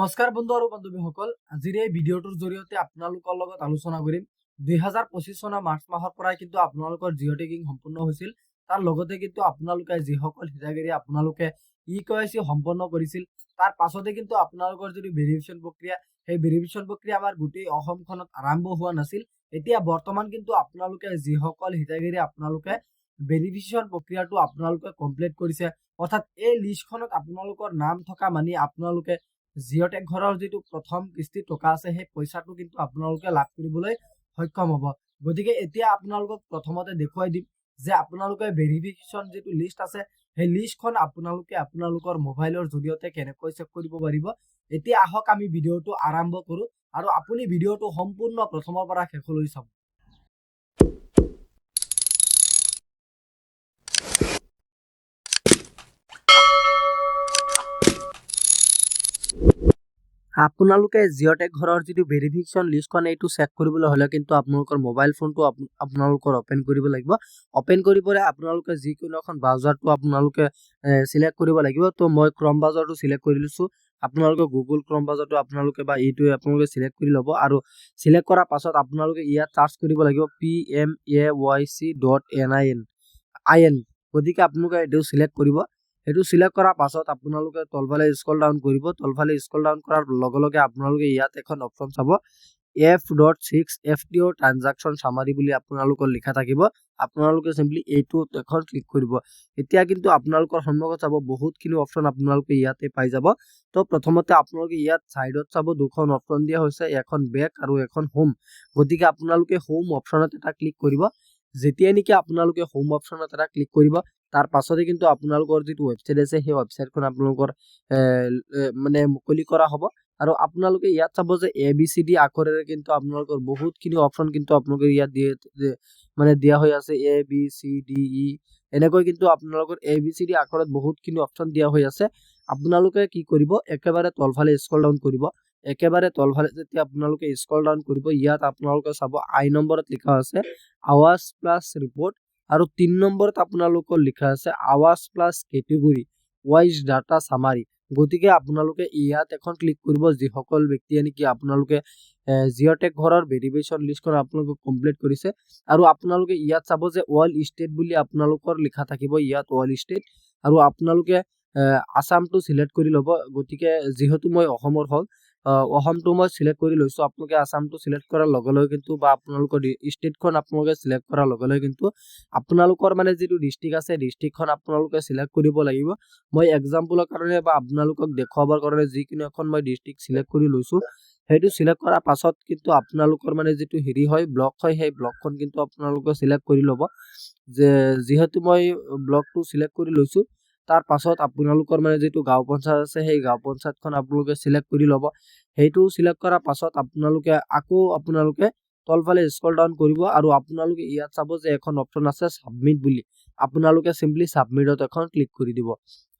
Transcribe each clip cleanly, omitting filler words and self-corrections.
নমস্কাৰ বন্ধু আৰু বান্ধৱীসকল, আজিৰ এই ভিডিঅ'টোৰ জৰিয়তে আপোনালোকৰ লগত আলোচনা কৰিম 2025 চনৰ মাৰ্চ মাহৰ পৰাই কিন্তু আপোনালোকৰ জিঅ' টেগিং সম্পূৰ্ণ হৈছিল। তাৰ লগতে কিন্তু আপোনালোকে যিসকল হিতাধিকাৰী আপোনালোকে ই-KYC সম্পন্ন কৰিছিল, তাৰ পাছতে কিন্তু আপোনালোকৰ যদি ভেৰিফিকেশ্যন প্ৰক্ৰিয়া, সেই ভেৰিফিকেশ্যন প্ৰক্ৰিয়া আমাৰ গোটেই অসমখনত আৰম্ভ হোৱা নাছিল। এতিয়া বৰ্তমান কিন্তু আপোনালোকে যিসকল হিতাধিকাৰী আপোনালোকে ভেৰিফিকেশ্যন প্ৰক্ৰিয়াটো আপোনালোকে কমপ্লিট কৰিছে, অৰ্থাৎ এই লিষ্টখনত আপোনালোকৰ নাম থকা মানে আপোনালোকে জিঅ' টেগ ঘৰৰ যিটো প্ৰথম কিস্তি টকা আছে সেই পইচাটো কিন্তু আপোনালোকে লাভ কৰিবলৈ সক্ষম হ'ব। গতিকে এতিয়া আপোনালোকক প্ৰথমতে দেখুৱাই দিম যে আপোনালোকে ভেৰিফিকেশ্যন যিটো লিষ্ট আছে সেই লিষ্টখন আপোনালোকে আপোনালোকৰ মোবাইলৰ জৰিয়তে কেনেকৈ চেক কৰিব পাৰিব। এতিয়া আহক আমি ভিডিঅ'টো আৰম্ভ কৰোঁ আৰু আপুনি ভিডিঅ'টো সম্পূৰ্ণ প্ৰথমৰ পৰা শেষলৈ চাব। আপোনালোকে জিঅ' টেগ ঘৰৰ যিটো ভেৰিফিকেশ্যন লিষ্টখন এইটো চেক কৰিবলৈ হ'লে কিন্তু আপোনালোকৰ মোবাইল ফোনটো আপোনালোকৰ অপেন কৰিব লাগিব। অপেন কৰি পেলাই আপোনালোকে যিকোনো এখন ব্ৰাউজাৰটো আপোনালোকে চিলেক্ট কৰিব লাগিব। তো মই ক্ৰম ব্ৰাউজাৰটো চিলেক্ট কৰি লৈছোঁ। আপোনালোকে গুগল ক্ৰম ব্ৰাউজাৰটো আপোনালোকে বা এইটোৱে আপোনালোকে চিলেক্ট কৰি ল'ব আৰু চিলেক্ট কৰাৰ পাছত আপোনালোকে ইয়াত চাৰ্চ কৰিব লাগিব PMAYC.NIN। গতিকে আপোনালোকে এইটো চিলেক্ট কৰিব। এইটো চিলেক্ট কৰাৰ পাছত আপোনালোকে তলফালে স্ক্ৰল ডাউন কৰিব। তলফালে স্ক্ৰল ডাউন কৰাৰ লগে লগে আপোনালোকে ইয়াত এখন অপশ্যন চাব F.6 FTO ট্ৰানজাকশ্যন চামাৰি বুলি আপোনালোকৰ লিখা থাকিব। আপোনালোকে চিম্পলি এইটোত এখন ক্লিক কৰিব। এতিয়া কিন্তু আপোনালোকৰ সন্মুখত চাব বহুতখিনি অপশ্যন আপোনালোকে ইয়াতে পাই যাব। তো প্ৰথমতে আপোনালোকে ইয়াত ছাইডত চাব দুখন অপশ্যন দিয়া হৈছে, এখন বেক আৰু এখন হোম। গতিকে আপোনালোকে হোম অপশ্যনত এটা ক্লিক কৰিব। যেতিয়া নেকি আপোনালোকে হোম অপশ্যনত এটা ক্লিক কৰিব, তাৰ পাছতে কিন্তু আপোনালোকৰ যিটো ৱেবছাইট আছে সেই ৱেবছাইটখন আপোনালোকৰ মানে মুকলি কৰা হ'ব। আৰু আপোনালোকে ইয়াত চাব যে ABCD আখৰেৰে কিন্তু আপোনালোকৰ বহুতখিনি অপশ্যন কিন্তু আপোনালোকে ইয়াত দিয়া হৈ আছে ABCDE এনেকৈ কিন্তু আপোনালোকৰ ABCD আখৰত বহুতখিনি অপশ্যন দিয়া হৈ আছে। আপোনালোকে কি কৰিব, একেবাৰে তলফালে স্ক্ৰল ডাউন কৰিব। একেবাৰে তলফালে যেতিয়া আপোনালোকে স্ক্ৰল ডাউন কৰিব, ইয়াত আপোনালোকে চাব I নম্বৰত লিখা আছে আৱাজ প্লাছ ৰিপৰ্ট আৰু 3 নম্বৰত আপোনালোকৰ লিখা আছে আৱাজ প্লাছ কেটেগৰী ৱাইজ ডাটা চামাৰি। গতিকে আপোনালোকে ইয়াত এখন ক্লিক কৰিব যিসকল ব্যক্তিয়ে নেকি আপোনালোকে জিঅ' টেগ ঘৰৰ ভেৰিফিকেশ্যন লিষ্টখন আপোনালোকে কমপ্লিট কৰিছে। আৰু আপোনালোকে ইয়াত চাব যে অল ষ্টেট বুলি আপোনালোকৰ লিখা থাকিব, ইয়াত অল ষ্টেট আৰু আপোনালোকে আসামটো চিলেক্ট কৰি ল'ব। গতিকে যিহেতু মই অসমৰ হ'ল, অসমটো মই চিলেক্ট কৰি লৈছোঁ। আপোনালোকে আসামটো চিলেক্ট কৰাৰ লগে লগে কিন্তু বা আপোনালোকৰ ষ্টেটখন আপোনালোকে চিলেক্ট কৰাৰ লগে লগে কিন্তু আপোনালোকৰ মানে যিটো ডিষ্ট্ৰিক্ট আছে ডিষ্ট্ৰিক্টখন আপোনালোকে চিলেক্ট কৰিব লাগিব। মই এক্সাম্পলৰ কাৰণে বা আপোনালোকক দেখুৱাবৰ কাৰণে যিকোনো এখন মই ডিষ্ট্ৰিক্ট চিলেক্ট কৰি লৈছোঁ। সেইটো চিলেক্ট কৰাৰ পাছত কিন্তু আপোনালোকৰ মানে যিটো হেৰি হয় ব্লক হয়, সেই ব্লকখন কিন্তু আপোনালোকে চিলেক্ট কৰি ল'ব। যিহেতু মই ব্লকটো চিলেক্ট কৰি লৈছোঁ, তাৰ পাছত আপোনালোকৰ মানে যিটো গাঁও পঞ্চায়ত আছে সেই গাঁও পঞ্চায়তখন আপোনালোকে চিলেক্ট কৰি ল'ব। সেইটো চিলেক্ট কৰাৰ পাছত আপোনালোকে তলফালে স্ক্ৰল ডাউন কৰিব আৰু আপোনালোকে ইয়াত চাব যে এখন অপশ্যন আছে ছাবমিট বুলি। আপোনালোকে চিম্পলি ছাবমিটত এখন ক্লিক কৰি দিব।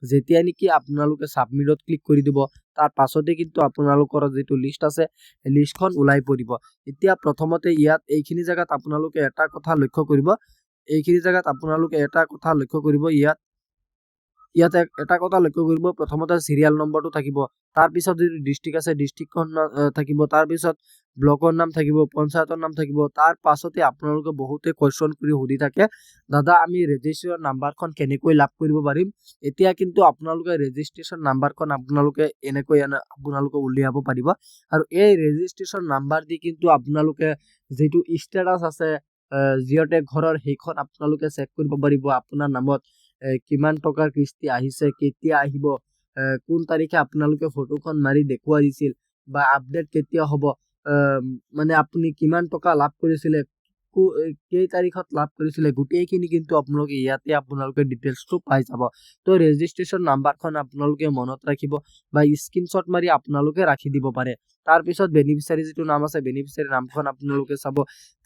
যেতিয়া নেকি আপোনালোকে ছাবমিটত ক্লিক কৰি দিব, তাৰ পাছতে কিন্তু আপোনালোকৰ যিটো লিষ্ট আছে সেই লিষ্টখন ওলাই পৰিব। এতিয়া প্ৰথমতে ইয়াত এইখিনি জেগাত আপোনালোকে এটা কথা লক্ষ্য কৰিব, ইয়াত এটা কথা লক্ষ্য কৰিব, প্ৰথমতে চিৰিয়েল নম্বৰটো থাকিব, তাৰপিছত যিটো ডিষ্ট্ৰিক্ট আছে ডিষ্ট্ৰিক্টখন থাকিব, তাৰপিছত ব্লকৰ নাম থাকিব, পঞ্চায়তৰ নাম থাকিব। তাৰ পাছতে আপোনালোকে বহুতে কুৱেশ্যন কৰি সুধি থাকে, দাদা আমি ৰেজিষ্ট্ৰেশ্যন নাম্বাৰখন কেনেকৈ লাভ কৰিব পাৰিম। এতিয়া কিন্তু আপোনালোকে ৰেজিষ্ট্ৰেশ্যন নাম্বাৰখন আপোনালোকে উলিয়াব পাৰিব। আৰু এই ৰেজিষ্ট্ৰেশ্যন নাম্বাৰ দি কিন্তু আপোনালোকে যিটো ষ্টেটাছ আছে জিঅ' টেগ ঘৰৰ সেইখন আপোনালোকে চেক কৰিব পাৰিব। আপোনাৰ নামত কিমান টকাৰ কিস্তি আহিছে, কেতিয়া আহিব, কোন তাৰিখে আপোনালোকে ফটোখন মাৰি দেখুৱাই দিছিল বা আপডেট কেতিয়া হ'ব, মানে আপুনি কিমান টকা লাভ কৰিছিলে, কেই তাৰিখত লাভ কৰিছিলে, গোটেইখিনি কিন্তু আপোনালোকে ডিটেইলছটো পাই যাব। তো ৰেজিষ্ট্ৰেশ্যন নাম্বাৰখন আপোনালোকে মনত ৰাখিব বা স্ক্ৰীনশ্বট মাৰি আপোনালোকে ৰাখি দিব পাৰে। তাৰপিছত বেনিফিচিয়াৰী যিটো নাম আছে বেনিফিচিয়াৰী নামখন আপোনালোকে চাব,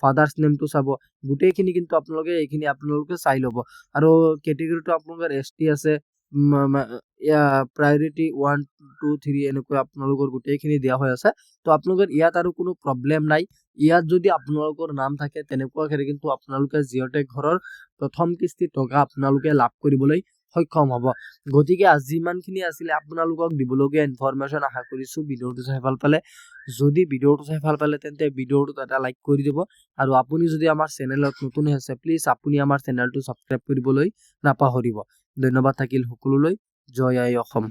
ফাদাৰ্ছ নেমটো চাব, গোটেইখিনি কিন্তু আপোনালোকে চাই ল'ব। আৰু কেটেগৰীটো আপোনালোকৰ ST আছে, প্ৰায়ৰিটি 1 2 3 এনেকৈ আপোনালোকৰ গোটেইখিনি দিয়া হৈ আছে। তো আপোনালোকৰ ইয়াত আৰু কোনো প্ৰব্লেম নাই। ইয়াত যদি আপোনালোকৰ নাম থাকে তেনেকুৱাকৈ কিন্তু আপোনালোকে জিঅ' টেগ ঘৰৰ প্ৰথম কিস্তি টকা আপোনালোকে লাভ কৰিবলৈ সক্ষম হ'ব। গতিকে আজি ইমানখিনি আছিলে আপোনালোকক দিবলগীয়া ইনফৰমেশ্যন। আশা কৰিছোঁ ভিডিঅ'টো চাই ভাল পালে। যদি ভিডিঅ'টো চাই ভাল পালে তেন্তে ভিডিঅ'টোত এটা লাইক কৰি দিব আৰু আপুনি যদি আমাৰ চেনেলত নতুন হৈছে প্লিজ আপুনি আমাৰ চেনেলটো ছাবস্ক্ৰাইব কৰিবলৈ নাপাহৰিব। ধন্যবাদ থাকিল সকলোলৈ। জয় আই অসম।